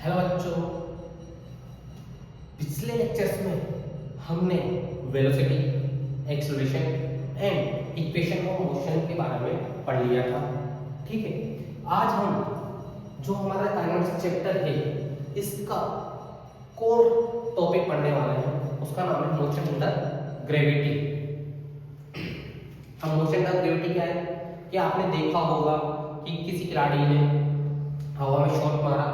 Hello बच्चों, पिछले lectures में हमने velocity, acceleration and equation of motion के बारे में पढ़ लिया था। ठीक है, आज हम जो हमारा काइनेटिक्स चैप्टर है इसका कोर टॉपिक पढ़ने वाले हैं। उसका नाम है मोशन अंडर ग्रेविटी। अब मोशन अंडर ग्रेविटी क्या है कि आपने देखा होगा कि किसी खिलाड़ी ने हवा में शॉट मारा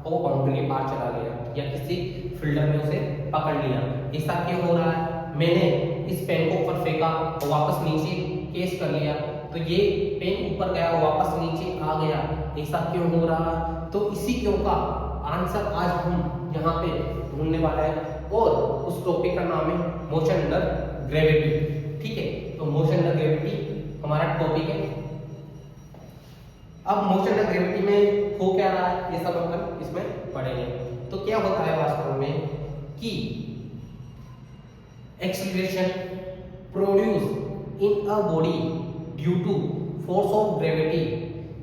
और वो बाउंड्री के पार चला गया या किसी फील्डर ने उसे पकड़ लिया। ऐसा क्यों हो रहा है? मैंने इस पेन को ऊपर फेंका और वापस नीचे केस कर लिया, तो ये पेन ऊपर गया और वापस नीचे आ गया। ऐसा क्यों हो रहा है? तो इसी क्यों का आंसर आज हम यहाँ पे ढूंढने वाला है और उस टॉपिक का नाम है मोशन अंडर ग्रेविटी। ठीक है, तो मोशन अंडर ग्रेविटी हमारा टॉपिक है। अब मोशन अंडर ग्रेविटी में हो क्या रहा है ये सब अपन इसमें पढ़ेंगे। तो क्या होता है वास्तव में कि acceleration produce in a body due to force of gravity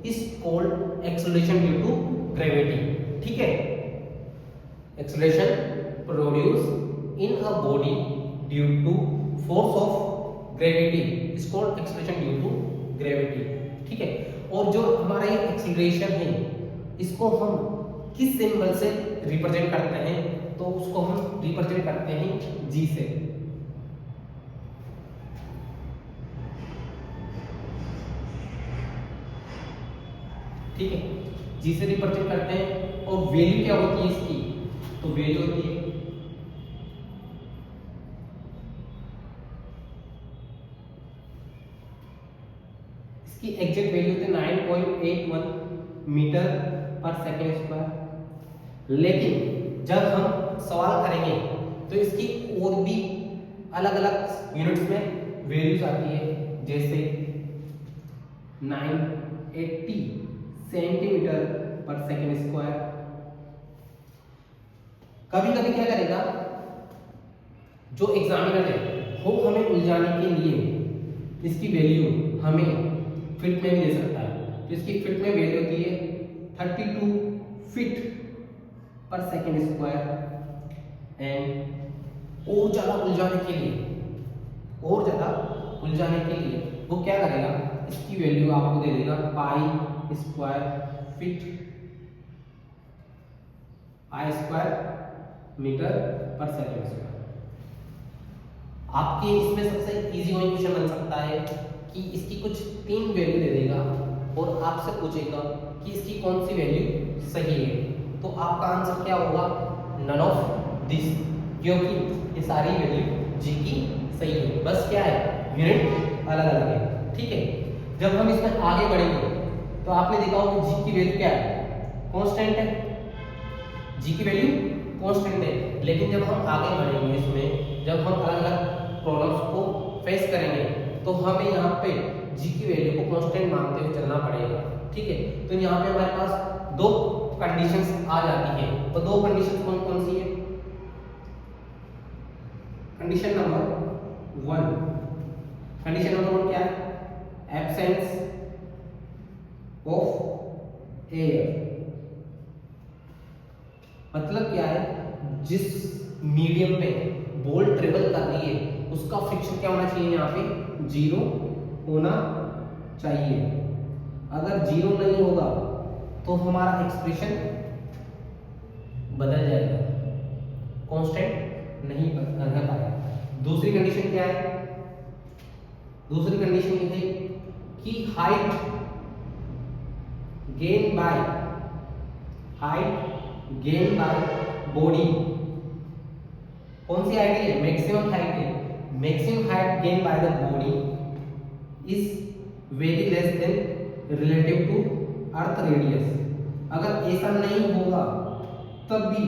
is called acceleration due to gravity. ठीक है, acceleration produce in a body due to force of gravity is called acceleration due to gravity. ठीक है, और जो हमारा ये acceleration है इसको हम किस सिंबल से रिप्रेजेंट करते हैं? तो उसको हम रिप्रेजेंट करते हैं जी से। ठीक है, जी से रिप्रेजेंट करते हैं। और वैल्यू क्या होती है इसकी? तो वैल्यू होती है इसकी एग्जैक्ट वैल्यू होती है 9.81 मीटर पर सेकेंड स्क्वायर। लेकिन जब हम सवाल करेंगे तो इसकी और भी अलग अलग यूनिट्स में वैल्यूज आती है, जैसे 980 सेंटीमीटर पर सेकेंड स्क्वायर। कभी कभी क्या करेगा जो एग्जामिनर है वो हमें उलझाने के लिए इसकी वैल्यू हमें फीट में भी दे सकता है। तो इसकी फीट में वैल्यू होती है 32 फीट पर सेकेंड स्क्वायर। एंड और ज्यादा उलझाने के लिए वो क्या करेगा, इसकी वैल्यू आपको दे देगा पाई स्क्वायर फीट, आई स्क्वायर मीटर पर सेकेंड स्क्वायर। आपके इसमें सबसे इजी क्वेश्चन बन सकता है कि इसकी कुछ 3 वैल्यू दे देगा और आपसे पूछेगा कि इसकी कौन सी वैल्यू सही है। तो आपका आंसर क्या होगा? नन ऑफ दिस, क्योंकि ये सारी वैल्यू जी की सही है। बस क्या है, यूनिट अलग अलग है। ठीक है, जब हम इसमें आगे बढ़ेंगे तो आपने देखा होगा जी की वैल्यू क्या है? कांस्टेंट है। जी की वैल्यू कांस्टेंट है। लेकिन जब हम आगे बढ़ेंगे इसमें, जब हम अलग अलग प्रॉब्लम्स को फेस करेंगे तो हमें यहाँ पे जी की वैल्यू को कांस्टेंट मानते हुए चलना पड़ेगा। ठीक है, तो यहाँ पे हमारे पास 2 कंडीशंस आ जाती हैं। तो 2 कंडीशंस कौन कौन सी है? कंडीशन नंबर 1, कंडीशन नंबर 1 क्या है? Absence of air. मतलब क्या है, जिस मीडियम पे बॉल ट्रेवल कर रही है उसका फ्रिक्शन क्या होना चाहिए? यहाँ पे 0 होना चाहिए। अगर 0 नहीं होगा तो हमारा एक्सप्रेशन बदल जाएगा, कांस्टेंट नहीं रह पाएगा। दूसरी कंडीशन क्या है? दूसरी कंडीशन ये है कि हाइट गेन बाय बॉडी। कौन सी हाइट है? मैक्सिमम हाइट है। Maximum height gain by the body is very less than relative to earth radius. अगर ऐसा नहीं होगा तब भी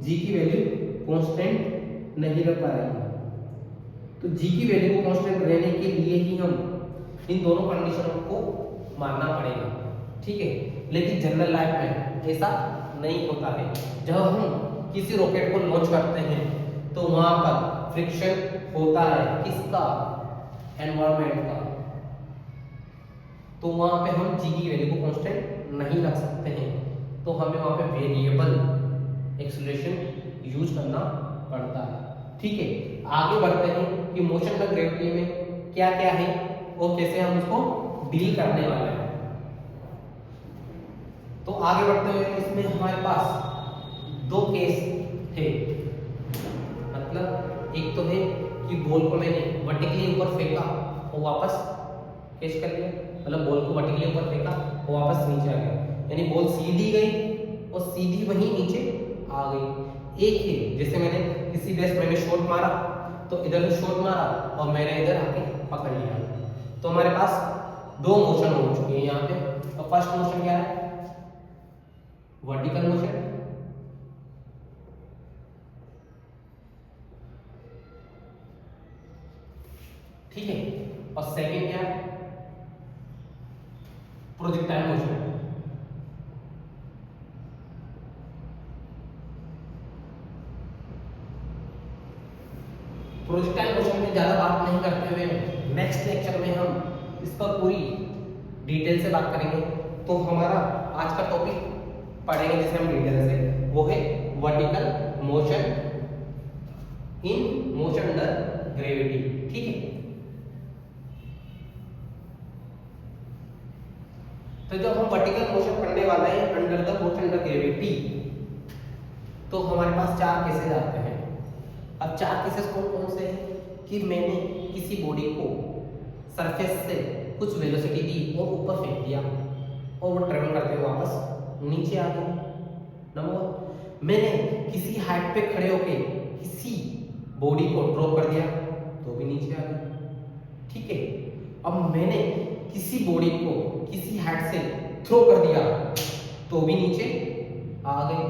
जी की वैल्यू कांस्टेंट नहीं रह पाएगी। तो जी की वैल्यू को कांस्टेंट रहने के लिए ही हम इन दोनों कंडीशनों को मानना पड़ेगा। ठीक है, लेकिन जनरल लाइफ में ऐसा नहीं होता है। जब हम किसी रॉकेट को लॉन्च करते हैं तो वहां पर फ्रिक्शन होता है, किसका? एनवायरनमेंट का। तो वहां पे हम जी की वैल्यू को कांस्टेंट नहीं रख सकते हैं, तो हमें वहां पे वेरिएबल एक्सेलरेशन यूज करना पड़ता है। ठीक है, आगे बढ़ते हैं कि मोशन का ग्रेविटी में क्या क्या है और कैसे हम उसको डील करने वाले हैं। तो आगे बढ़ते हुए इसमें हमारे पास दो केस है, मतलब एक तो है कि बॉल को मैंने वर्टिकली ऊपर फेंका और वापस कैच कर लिया, मतलब बॉल को वर्टिकली ऊपर फेंका और वापस नीचे आ गया, यानी बॉल सीधी गई और सीधी वहीं नीचे आ गई। एक है जैसे मैंने किसी बेस में शॉट मारा तो इधर से शॉट मारा और मैंने इधर आके पकड़ लिया। तो हमारे पास दो मोशन हो चुके हैं यहाँ पे। तो फर्स्ट मोशन क्या है, वर्टिकल मोशन, ठीक है, और सेकंड क्या है, प्रोजेक्टाइल मोशन। प्रोजेक्टाइल मोशन में ज्यादा बात नहीं करते हुए नेक्स्ट लेक्चर में हम इस पर पूरी डिटेल से बात करेंगे। तो हमारा आज का टॉपिक पढ़ेंगे जिसे हम डिटेल से, वो है vertical motion in motion under gravity. ठीक है, तो जब हम वर्टिकल मोशन पढ़ने वाले हैं under the motion under gravity, तो हमारे पास चार केसेस आते हैं। अब चार केसेस कौन कौन से हैं कि मैंने किसी बॉडी को सरफेस से कुछ वेलोसिटी दी और ऊपर फेंक दिया और वो ट्रेवल करते हुए वापस नीचे आ गया। नंबर वन, मैंने किसी हाइट पे खड़े होके किसी बॉडी को ड्रॉप कर दिया तो भी नीचे आ गया। ठीक है, अब मैंने किसी बॉडी को किसी हाइट से थ्रो कर दिया तो भी नीचे आ गए।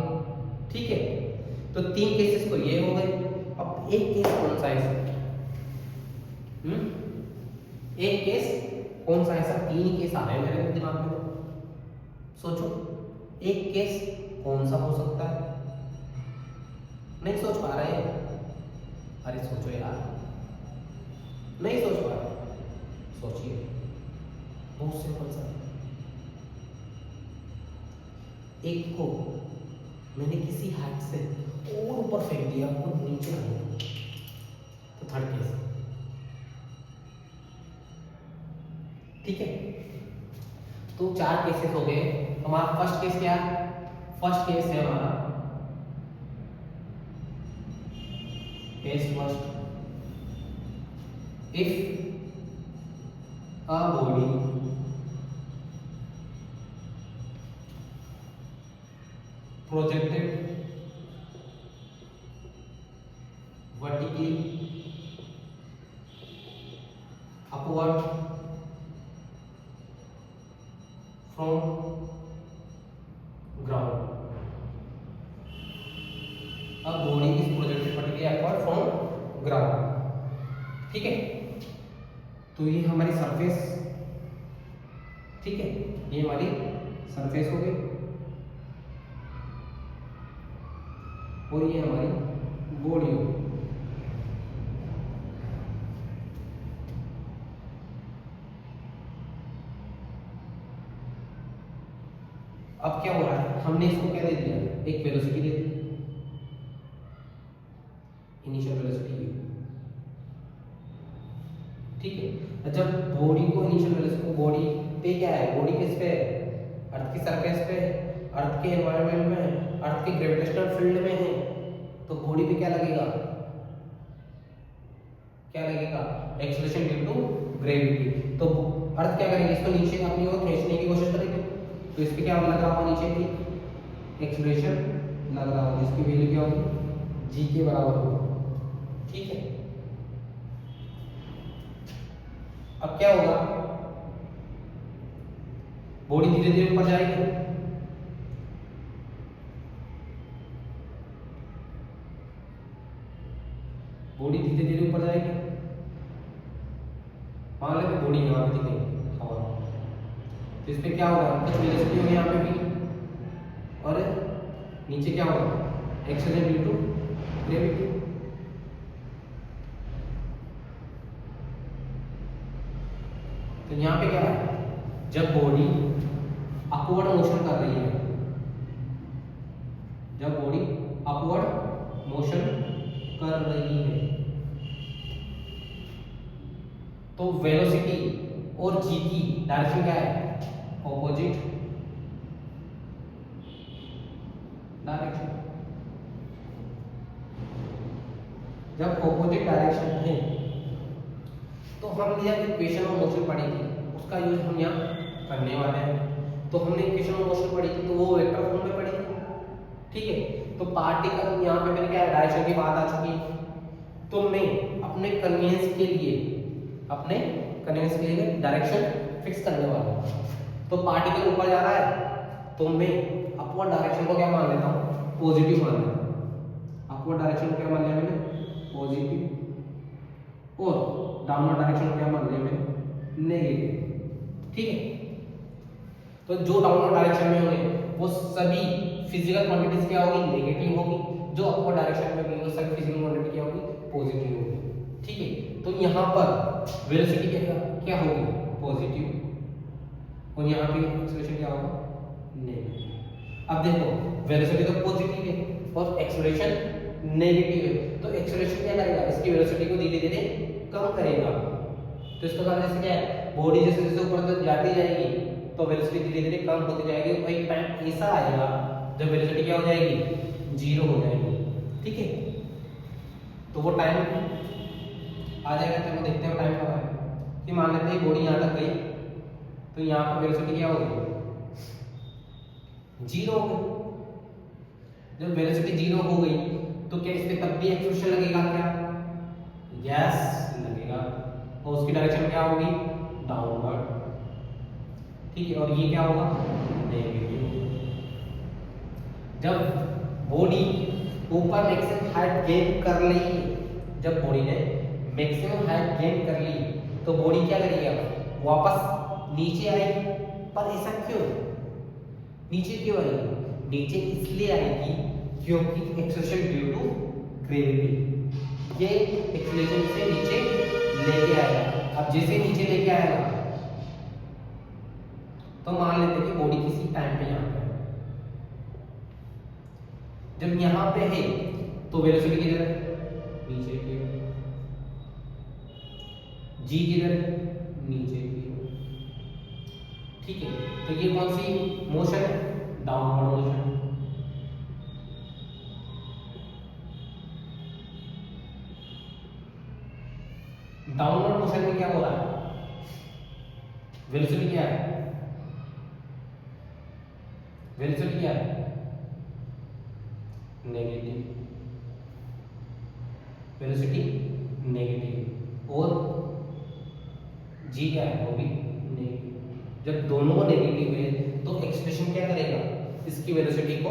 ठीक है, तो तीन केसेस तो ये हो गए। अब एक केस कौन सा है, एक केस कौन सा है सर, तीन ही केस आ रहे हैं मेरे दिमाग में। सोचो एक केस कौन सा हो सकता है, नहीं सोच पा रहे हैं, अरे सोचो यार, नहीं सोच पा रहे, सोचिए, बहुत सिंपल सा। एक को मैंने किसी हाइट से और ऊपर फेंक दिया और नीचे आ गया, तो थर्ड केस। ठीक है, तो चार केसेस हो गए। हमारा फर्स्ट केस क्या है, फर्स्ट केस है हमारा case first, if a body projected vertically upward from ground, a body is projected vertically upward from ground। ठीक है, तो ये हमारी सरफेस, ठीक है, ये हमारी सरफेस हो गई और ये हमारी बॉडी हो गई। अब क्या हो रहा है, हमने इसको क्या दे दिया, एक वेलोसिटी दे दी, इनिशियल वेलोसिटी। ठीक है, जब बॉडी को इनिशियल वेलोसिटी, बॉडी पे क्या है, बॉडी किस पे है, अर्थ की सरफेस पे, अर्थ के एनवायरनमेंट में, अर्थ के ग्रेविटेशनल फील्ड में है, तो बॉडी पे क्या लगेगा, क्या लगेगा, एक्सेलरेशन ड्यू टू ग्रेविटी। तो अर्थ क्या करेगी, इसको नीचे अपनी ओर खींचने की कोशिश करेगी, तो इस पे क्या लग रहा होगा, नीचे की एक्सेलरेशन लग रहा होगा, इसकी वैल्यू क्या होगी, जी के बराबर होगी। ठीक है, अब क्या होगा, बॉडी धीरे धीरे ऊपर जाएगी, बॉडी धीरे धीरे ऊपर जाएगी, मान लेते बॉडी यहाँ पे दिख गई हवा, तो इस पे क्या होगा, कुछ वेलोसिटी होगी यहाँ पे भी, और नीचे क्या होगा, एक्सेलरेशन ड्यू टू ग्रेविटी। तो यहाँ पे क्या है, जब बॉडी अपवर्ड मोशन कर रही है, जब बॉडी और जी की डायरेक्शन क्या है, ऑपोजिट डायरेक्शन। जब ऑपोजिट डायरेक्शन है तो हमने जब इक्वेशन ऑफ मोशन पढ़ी थी उसका यूज हम यहाँ करने वाले हैं। तो हमने इक्वेशन ऑफ मोशन पढ़ी थी तो वो वेक्टर फॉर्म में पढ़ी थी, ठीक है। तो पार्टिकल यहाँ पे मैंने क्या है, डायरेक्शन की बात आ चुकी है। तो मैं अपने कन्वीनियंस के लिए डायरेक्शन फिक्स करने वाला हूँ। तो पार्टिकल ऊपर जा रहा है तो मैं अपवर्ड डायरेक्शन को क्या मान लेता हूँ, पॉजिटिव मान लेता हूँ। अपवर्ड डायरेक्शन को क्या मान लिया मैंने, पॉजिटिव, और डाउनवर्ड डायरेक्शन को क्या मान लिया मैंने, नेगेटिव, ठीक है। तो जो डाउनवर्ड डायरेक्शन में होंगे वो सभी फिजिकल क्वांटिटीज क्या होगी, नेगेटिव होगी। जो अपवर्ड डायरेक्शन में होगी वो सभी फिजिकल क्वांटिटी क्या होगी, पॉजिटिव होगी, ठीक है। तो यहाँ पर वेलोसिटी क्या होगी, पॉजिटिव, और यहाँ पे एक्सेलरेशन क्या होगा, नेगेटिव। अब देखो वेलोसिटी तो पॉजिटिव है और एक्सेलरेशन नेगेटिव है, तो एक्सेलरेशन क्या करेगा, इसकी वेलोसिटी को धीरे धीरे कम करेगा। तो इसका कारण जैसे क्या है, बॉडी जैसे जैसे ऊपर तक जाती जाएगी तो वेलोसिटी धीरे धीरे कम होती जाएगी और एक टाइम ऐसा आएगा जब वेलोसिटी क्या हो जाएगी, जीरो हो जाएगी, ठीक है। तो वो टाइम आ जाएगा, चलो देखते हैं टाइम कब है। कि मान लेते हैं बॉडी यहाँ तक गई तो यहाँ पर वेलोसिटी क्या होगी, जीरो हो गई। जब वेलोसिटी जीरो हो गई तो क्या इसमें तब भी एक्सेलरेशन लगेगा क्या, यस लगेगा, और उसकी डायरेक्शन क्या होगी, डाउनवर्ड, ठीक है। और ये क्या होगा, नेगेटिव। जब बॉडी ऊपर मैक्सिमम हाइट गेन कर ली, जब बॉडी ने मैक्सिमम हाइट गेन कर ली तो बॉडी क्या करेगी, वापस नीचे आएगी। पर ऐसा क्यों, नीचे क्यों आएगी, नीचे इसलिए आएगी क्योंकि एक्सेलरेशन ड्यू टू ग्रेविटी, ये एक्सेलरेशन से नीचे लेके आएगा। अब जैसे नीचे लेके आएगा तो मान लेते हैं कि बॉडी किसी टाइम पे यहाँ पे है, जब यहाँ पे है तो वेलोसिटी किधर है, नीचे की ओर, जी किधर है, नीचे की ओर, ठीक है। तो ये कौन सी मोशन है, डाउनवर्ड मोशन। डाउनवर्ड मोशन में क्या हो रहा है, वेलोसिटी क्या है, वेलोसिटी क्या है, नेगेटिव, वेलोसिटी नेगेटिव, और जी क्या है, वो भी नेगेटिव। जब दोनों नेगेटिव है तो एक्सेलरेशन क्या करेगा, इसकी वेलोसिटी को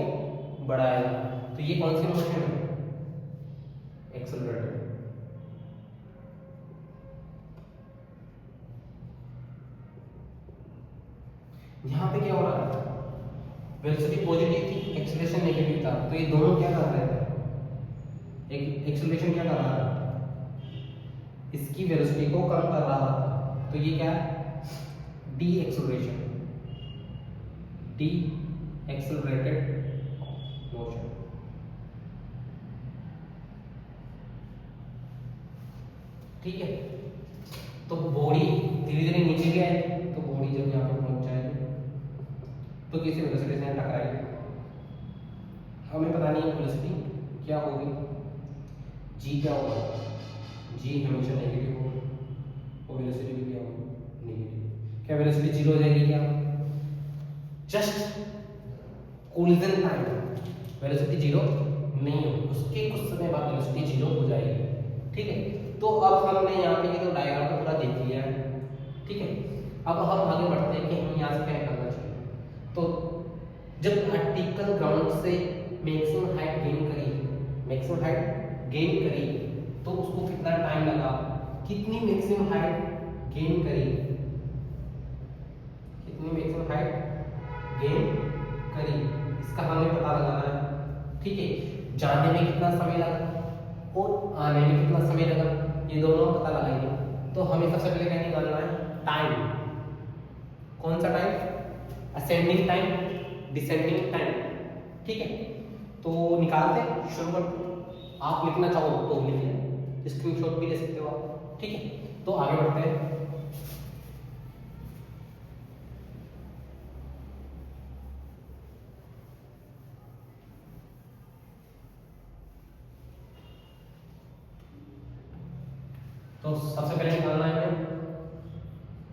बढ़ाएगा। तो ये कौन सी मोशन है, एक्सेलरेटेड। यहाँ पे क्या हो रहा है, वेलोसिटी पॉजिटिव थी, एक्सेलरेशन नेगेटिव था, तो ये दोनों क्या कर रहे थे, एक एक्सेलरेशन क्या कर रहा था, इसकी वेलोसिटी को कम कर रहा था। तो ये क्या है, D acceleration, D accelerated motion. ठीक है, तो बॉडी धीरे धीरे नीचे गया है, तो बॉडी जब यहाँ पे पहुंच जाएगी तो किसी वेलोसिटी से टकराएगी। हमें पता नहीं है वेलोसिटी क्या होगी, जी क्या होगा, जी हमेशा नेगेटिव होगा, और वेलोसिटी भी क्या होगी, नेगेटिव। क्या वेलोसिटी जीरो हो जाएगी क्या, just collision time velocity zero नहीं हो, उसके कुछ समय बाद वेलोसिटी जीरो हो जाएगी। ठीक है, तो अब हमने यहाँ पे ये तो डायग्राम को पूरा देख लिया है। ठीक है, अब हम आगे बढ़ते हैं कि हम यहाँ से क्या करना चाहिए। तो जब पार्टिकल ग्राउंड से मैक्सिमम हाइट गेन करी तो उसको कितना टाइम लगा, कितनी मैक्सिमम हाइट गेन करी, कितनी मैक्सिमम हाइट गेन करी, इसका हमें पता लगाना है। ठीक है, जाने में कितना समय लगा और आने में कितना समय लगा, ये दोनों पता लगाएंगे। तो हमें सबसे पहले क्या निकालना है, टाइम। कौन सा time, ascending time, descending time. ठीक है, तो निकालते शुरू करते। आप लिखना चाहो तो लिख लें, स्क्रीनशॉट भी ले सकते हो आप। ठीक है, तो आगे बढ़ते हैं। तो सबसे पहले निकालना है हमें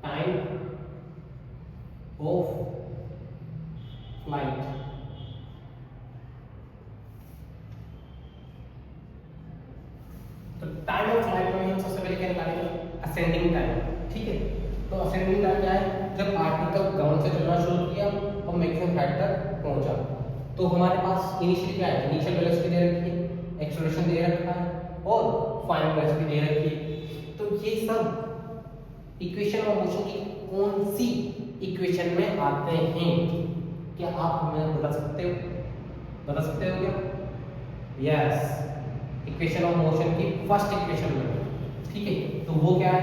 टाइम ऑफ फ्लाइट। तो टाइम ऑफ फ्लाइट में हम सबसे पहले क्या निकालेंगे, असेंडिंग टाइम। ठीक है, तो असेंडिंग टाइम क्या है, जब पार्टिकल ग्राउंड से चलना शुरू किया और मैक्सिमम हाइट तक पहुंचा। तो हमारे पास इनिशियली क्या है, इनिशियल वेलोसिटी दे रखी है, एक्सेलरेशन दे रखा है और फाइनल वेलोसिटी दे रखी है। तो ये सब इक्वेशन ऑफ मोशन की कौन सी इक्वेशन में आते हैं, क्या आप हमें बता सकते हो? बता सकते हो क्या? यस, इक्वेशन ऑफ मोशन की फर्स्ट इक्वेशन में। ठीक है, तो वो क्या है,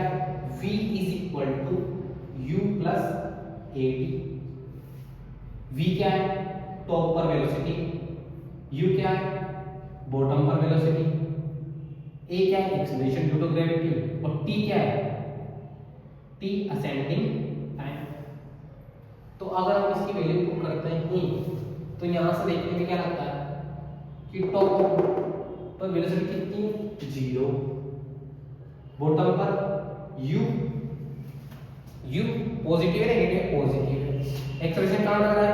v is equal to u plus a t. v क्या है, टॉप पर वेलोसिटी, u क्या है, बॉटम पर वेलोसिटी, a क्या है, एक्सेलरेशन ड्यू टू ग्रेविटी, और t क्या है, t असेंडिंग टाइम। तो अगर हम इसकी वैल्यू पुट करते हैं तो यहां से देखने में क्या लगता है कि टॉप पर वेलोसिटी कितनी है, 0, बॉटम पर u पॉजिटिव है, नेगेटिव, पॉजिटिव है। एक्सेलरेशन कहां लग रहा है,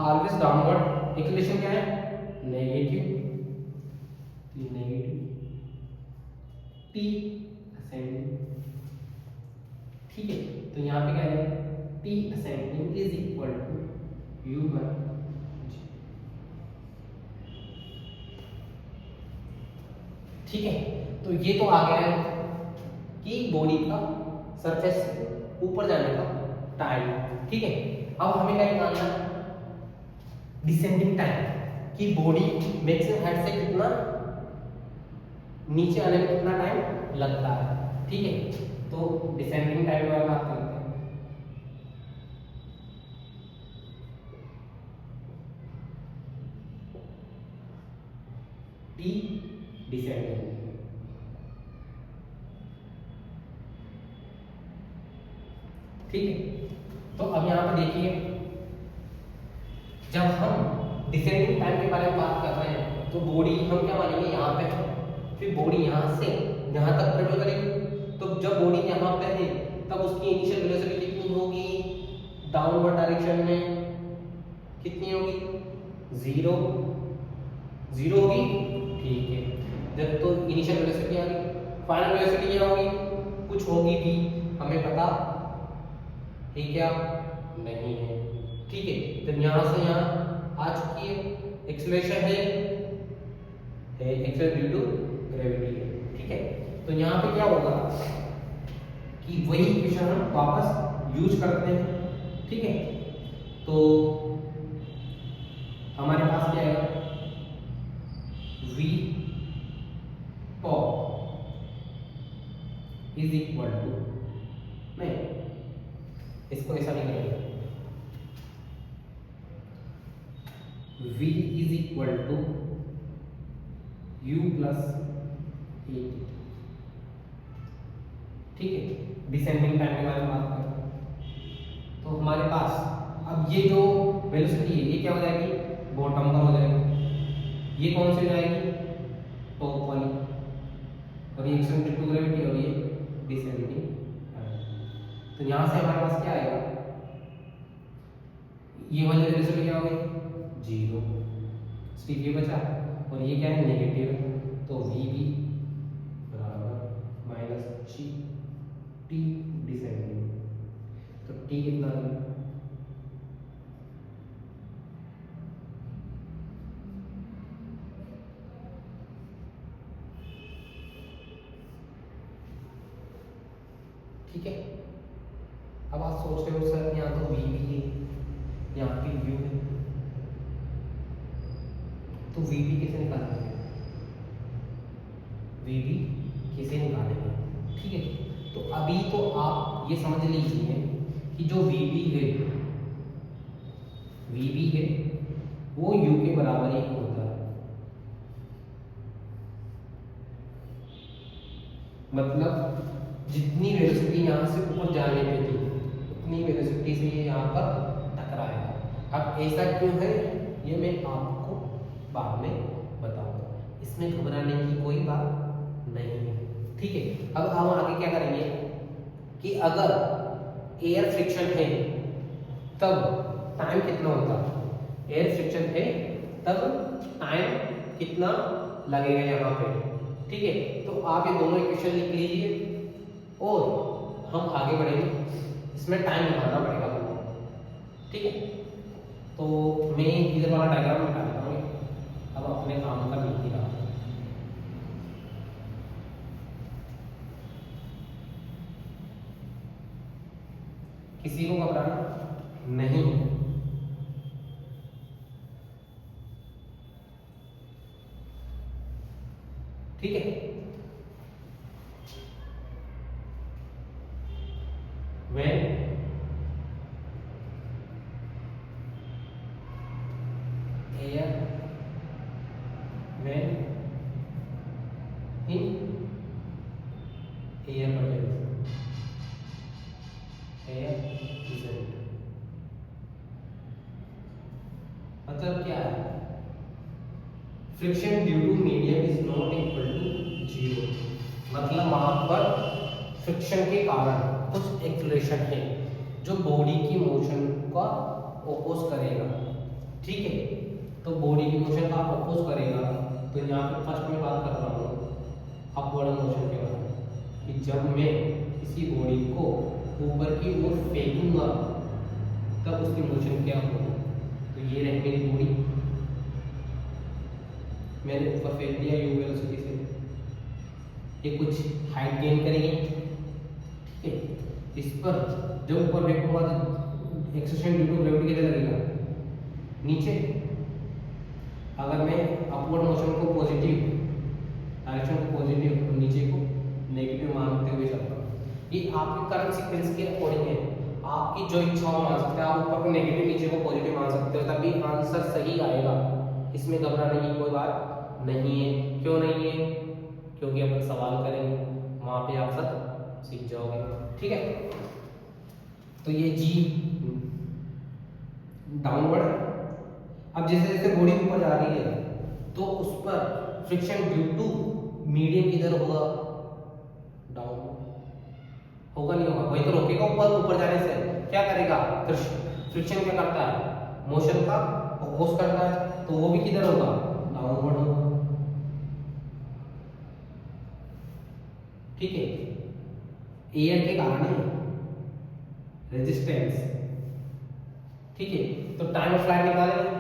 ऑलवेज डाउनवर्ड। एक्सेलरेशन क्या है, नेगेटिव, t असेंडिंग। ठीक है, तो यहाँ पे क्या है, t ascending is equal to u by g। ठीक है, तो ये तो आ गया है कि बॉडी का सरफेस से ऊपर जाने का टाइम। ठीक है, अब हमें क्या निकालना है, डिसेंडिंग टाइम, कि बॉडी मैक्सिमम हाइट से कितना नीचे आने में कितना टाइम लगता है। ठीक है, तो डिसेंडिंग टाइम वाला बात करते हैं। टी डिसेंडिंग, ठीक है। तो अब यहाँ पे देखिए, जब हम डिसेंडिंग टाइम के बारे में बात कर रहे हैं तो बॉडी हम क्या मानेंगे, यहाँ पे है, फिर बॉडी यहाँ से यहाँ तक ट्रेवल करेगी। तो जब बॉडी यहाँ पे है तब उसकी इनिशियल वेलोसिटी कितनी होगी, डाउनवर्ड डायरेक्शन में कितनी होगी, 0 होगी। ठीक है, जब तो इनिशियल वेलोसिटी आ गई, फाइनल वेलोसिटी क्या होगी, कुछ होगी भी, हमें पता है क्या, नहीं है। ठीक है, तो यहाँ से यहाँ आ चुकी है, एक्सेलरेशन है, एक्सेलरेशन ड्यू टू ग्रेविटी है। ठीक है, तो यहाँ पे क्या होगा कि वही इक्वेशन हम वापस यूज करते हैं। ठीक है, तो हमारे पास क्या है, v top is equal to, नहीं इसको ऐसा नहीं करेंगे, v is equal to u plus A. ठीक है, डिसेंडिंग टाइम के बारे में बात करें तो हमारे पास अब ये जो वेलोसिटी है ये क्या हो जाएगी, बॉटम पर हो जाएगी। ये कौन सी हो जाएगी, टॉप वाली, और ये एक्सेलरेशन ड्यू टू ग्रेविटी, और ये डिसेंडिंग टाइम। तो यहाँ से हमारे पास क्या आएगा, ये वाली वेलोसिटी क्या हो गई, 0, सिर्फ ये बचा, और ये क्या है, नेगेटिव है। तो v भी बराबर माइनस g t डिसेंडिंग। तो t कितना है, ठीक है। अब आप सोच रहे हो सर यहाँ तो v भी है, यहाँ पे u है, तो v भी कैसे निकालेंगे, v भी कैसे निकालेंगे। ठीक है, तो अभी तो आप ये समझ लीजिए कि जो v भी है वो u के बराबर ही होता है। मतलब जितनी वेलोसिटी यहाँ से ऊपर जाने पे थी उतनी वेलोसिटी से ये यहाँ पर टकराएगा। अब ऐसा क्यों है ये मैं आपको बाद में बताऊंगा, इसमें घबराने की कोई बात नहीं है। ठीक ठीक है। अब हम आगे क्या करेंगे कि अगर एयर फ्रिक्शन है तब टाइम कितना होता, एयर फ्रिक्शन है तब टाइम कितना लगेगा यहाँ पे, ठीक है। तो आप ये दोनों इक्वेशन लिख लीजिए और हम आगे बढ़ेंगे, इसमें टाइम निकालना पड़ेगा हमको, ठीक है। तो मैं इधर वाला डायग्राम निकाल देता हूँ, अब अपने काम का नहीं रहा। किसी को घबराना नहीं है, ठीक है। when air when in air presence air present मतलब क्या है, friction due to medium is not equal to zero, मतलब वहां पर फ्रिक्शन के कारण कुछ एक्सीलरेशन है जो बॉडी की मोशन का ओपोज करेगा, ठीक है। तो बॉडी की मोशन का ओपोज करेगा, तो यहाँ पे फर्स्ट में बात कर रहा हूँ अपवर्ड मोशन के बारे में, कि जब मैं किसी बॉडी को ऊपर की ओर फेंकूंगा तब उसकी मोशन क्या होगी। तो ये रही मेरी बॉडी, मैंने ऊपर फेंक दिया यू वेलोसिटी से, ये कुछ हाइट गेन करेगी, ठीक है। इस पर जब ऊपर फेंकूंगा तो एक्सेलरेशन ड्यू टू ग्रेविटी कितना लगेगा, नीचे। अगर मैं अपवर्ड मोशन को पॉजिटिव डायरेक्शन को पॉजिटिव और नीचे को नेगेटिव मानते हुए चलता हूँ, ये आपके करंट सीक्वेंस के अकॉर्डिंग है, आपकी जो इच्छा हो मान सकते हैं, आप ऊपर को नेगेटिव नीचे को पॉजिटिव मान सकते हो, तभी आंसर सही आएगा, इसमें घबराने की कोई बात नहीं है। क्यों नहीं है, क्योंकि अपन सवाल करेंगे वहां पे आप सब सीख जाओगे, ठीक है। तो ये जी डाउनवर्ड, अब जैसे जैसे बॉडी ऊपर जा रही है तो उस पर फ्रिक्शन ड्यू टू मीडियम किधर होगा, डाउन होगा, नहीं होगा, वही तो रोकेगा ऊपर, ऊपर जाने से क्या करेगा, फ्रिक्शन क्या करता है, मोशन का अपोज करता है, तो वो भी किधर होगा, डाउनवर्ड होगा, ठीक है। एयर के कारण है रेजिस्टेंस, ठीक है। तो टाइम ऑफ फ्लाइट निकालेंगे,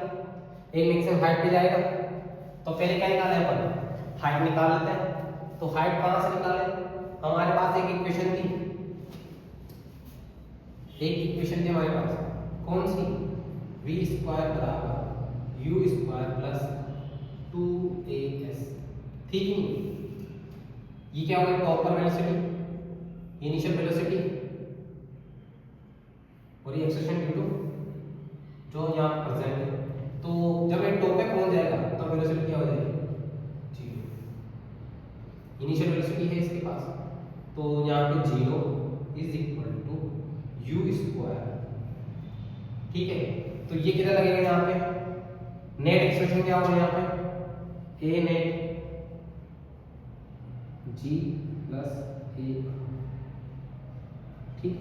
एक मैक्सिमम हाइट पे जाएगा, तो पहले क्या निकाले अपन, हाइट निकाल लेते हैं। तो हाइट कहां से निकाले, हमारे पास एक इक्वेशन थी, एक इक्वेशन थी हमारे पास, कौन सी, v स्क्वायर बराबर u स्क्वायर प्लस 2as, ठीक है। ये क्या होगा, टॉप पर वेलोसिटी, इनिशियल वेलोसिटी, और ये एक्सेलरेशन ड्यू टू जो यहाँ प्रेजेंट है। तो जब ये टॉप पे पहुंच जाएगा तब वेलोसिटी क्या हो जाएगी, जीरो, इनिशियल वेलोसिटी है इसके पास, तो यहाँ पे zero is equal to u square, ठीक है। तो ये कितना लगेगा यहाँ पे, नेट एक्सप्रेशन क्या होगा यहाँ पे, ए नेट जी प्लस ए, ठीक,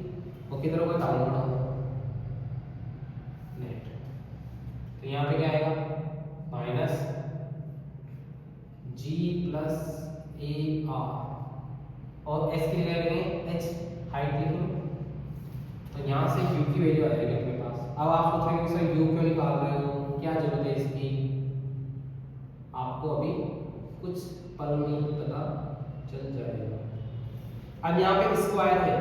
वो किधर होगा, डाउनवर्ड होगा नेट। तो यहाँ पे क्या आएगा, माइनस जी प्लस ए आर, और एस की जगह लेंगे एच, हाइट लिखेंगे, तो यहाँ से यू की वैल्यू आ जाएगी अपने पास। अब आप सोच रहे हो कि सर यू क्यों निकाल रहे हो, क्या जरूरत है इसकी, आपको अभी कुछ पल में ही पता चल जाएगा। अब यहाँ पे स्क्वायर है,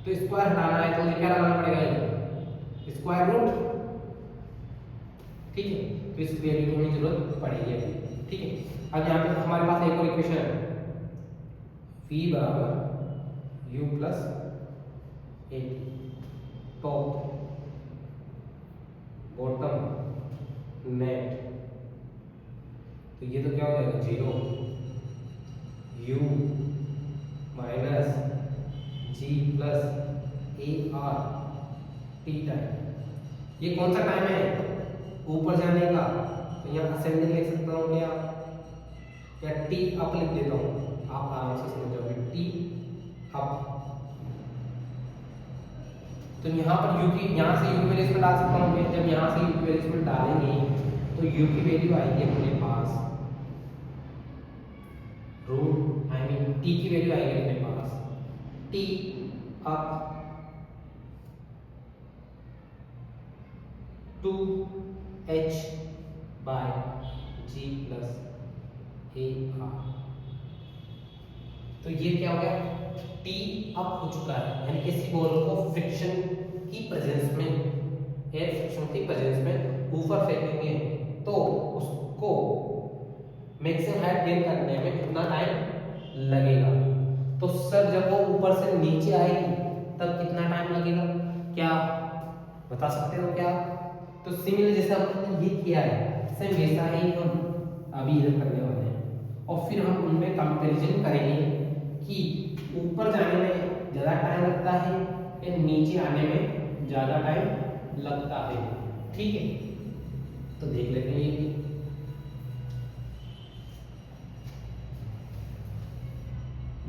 तो स्क्वायर हटाना है तो मुझे क्या लगाना पड़ेगा, स्क्वायर रूट, ठीक है। तो इस वैल्यू की हमें जरूरत पड़ेगी, ठीक है। अब यहाँ पे हमारे पास एक और इक्वेशन है, v बराबर u plus a, top bottom net, तो ये तो क्या हो जाएगा, zero, u minus g plus ए आर टी टाइम, ये कौन सा टाइम है, ऊपर जाने का, तो यहाँ असेंडिंग लिख सकता हूँ क्या, या टी अप लिख देता हूँ, आप आराम से समझ जाओगे। टी अब तो यहाँ पर यू की, यहाँ से यू की वैल्यू इसमें डाल सकता हूँ मैं। जब यहाँ से यू की वैल्यू इसमें डालेंगे तो यू की वैल्यू आएगी अपने पास रूट, आई मीन टी की वैल्यू आएगी अपने पास T up 2h by g plus A R. तो ये क्या हो गया, टी अप हो चुका है, यानी किसी बॉल को फ्रिक्शन की प्रेजेंस में, एयर फ्रिक्शन की प्रेजेंस में ऊपर फेंकेंगे तो उसको मैक्सिमम हाइट गेन करने में कितना टाइम लगेगा। तो सर जब वो ऊपर से नीचे आएगी तब कितना टाइम लगेगा, क्या बता सकते हो क्या? तो सिमिलर जैसा हमने ये किया है सेम वैसा ही हम अभी इधर करने वाले हैं, और फिर हम उनमें कंपैरिजन करेंगे कि ऊपर जाने में ज़्यादा टाइम लगता है या नीचे आने में ज़्यादा टाइम लगता है। ठीक है, तो देख लेते हैं ये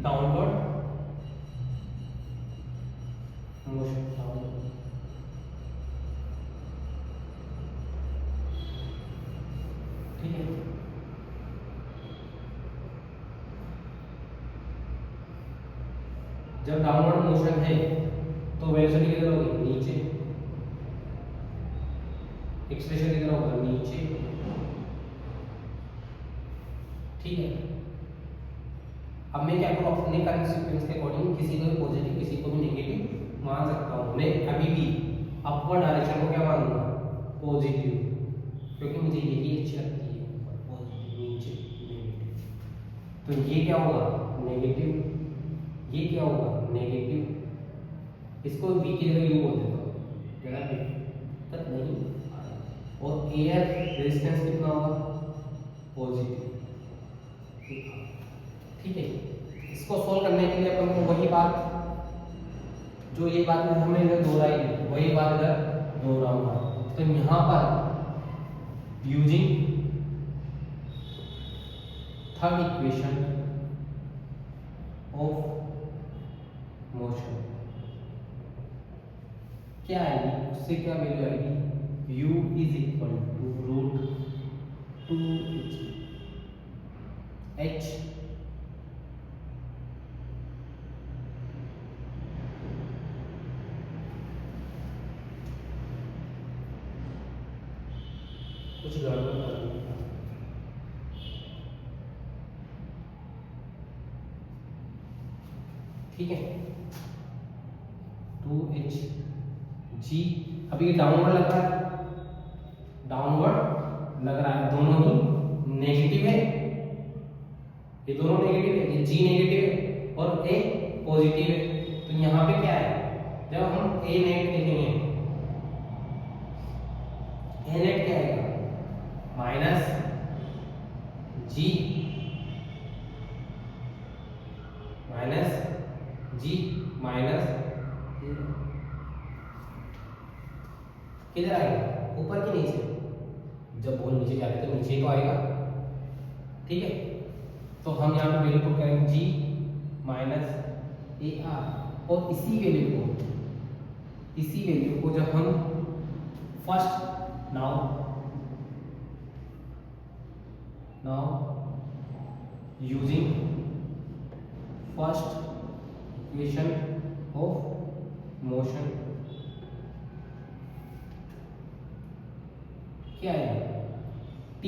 डाउनवर्ड मोशन, ठीक है। जब डाउनवर्ड मोशन है तो वेलोसिटी किधर होगी, नीचे, एक्सलेशन किधर होगा, नीचे। ठीक है, अब मैं क्या करूँ, अपने करंट सीक्वेंस के अकॉर्डिंग किसी को भी पॉजिटिव किसी को भी नेगेटिव मान सकता हूँ। मैं अभी भी अपवर्ड डायरेक्शन को क्या मानूंगा, पॉजिटिव, क्योंकि मुझे यही अच्छी लगती है, पॉजिटिव नीचे नेगेटिव। तो ये क्या होगा, नेगेटिव, ये क्या होगा, नेगेटिव। इसको v की जगह u बोल देता हूँ, ज़्यादा दिक्कत नहीं आएगी। और एयर रेजिस्टेंस कितना होगा, पॉजिटिव। ठीक है, इसको सोल्व करने के लिए अपन को वही बात, जो ये बात हमने इधर दोहराई, वही बात इधर दोहराऊंगा। तो यहाँ पर using third equation of motion क्या आएगी, उससे क्या वैल्यू आएगी, u is equal to root 2h कुछ गड़बड़ कर दी। ठीक है, 2h g, अभी ये डाउनवर्ड लग रहा है, डाउनवर्ड लग रहा है, दोनों ही नेगेटिव है, ये दोनों नेगेटिव है, ये g नेगेटिव है और a पॉजिटिव है। तो यहाँ पे क्या है, जब हम a नेट लिखेंगे, a नेट क्या आएगा, माइनस g माइनस किधर आएगा, ऊपर कि नीचे, जब बॉल नीचे जाएगा तो नीचे तो आएगा। ठीक है, तो हम यहाँ पे वैल्यू पुट करेंगे g माइनस ए आर, और इसी वैल्यू को जब हम first now using first equation of motion क्या है, t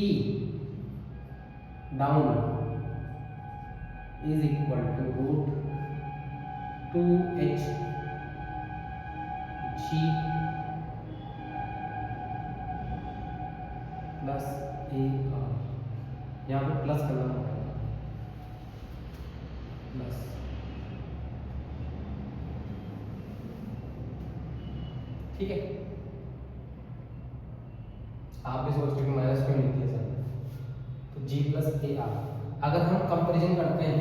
down is equal to root 2h g plus A r, यहाँ पे प्लस करना पड़ेगा, प्लस। ठीक है, आप भी सोचते हो माइनस क्यों लिख दिया सर, तो g प्लस ए आर। अगर हम कंपैरिजन करते हैं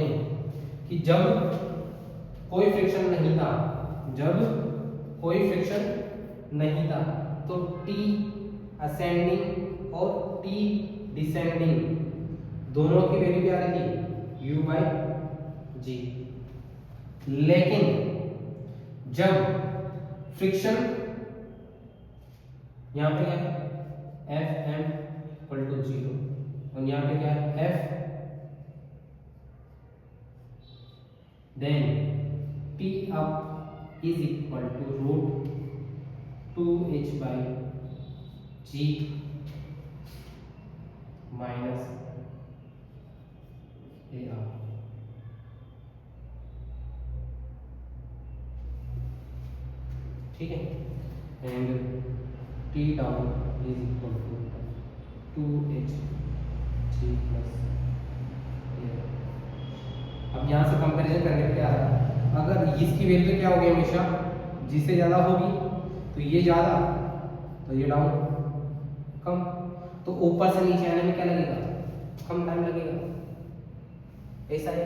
कि जब कोई फ्रिक्शन नहीं था, तो t असेंडिंग और t डिसेंडिंग दोनों की वैल्यू क्या रहेगी, u बाई जी। लेकिन जब फ्रिक्शन यहाँ पे क्या है एफ एम इक्वल टू 0 और यहाँ पे क्या है f, then p up is equal to root 2h by g minus a r. ठीक है, and t down is equal to 2h g plus A r. अब यहाँ से कंपैरिजन करने पे क्या है, अगर इसकी वैल्यू क्या होगी हमेशा जी से ज़्यादा होगी, तो ये ज़्यादा तो ये डाउन कम, तो ऊपर से नीचे आने में क्या लगेगा, कम टाइम लगेगा, ऐसा है।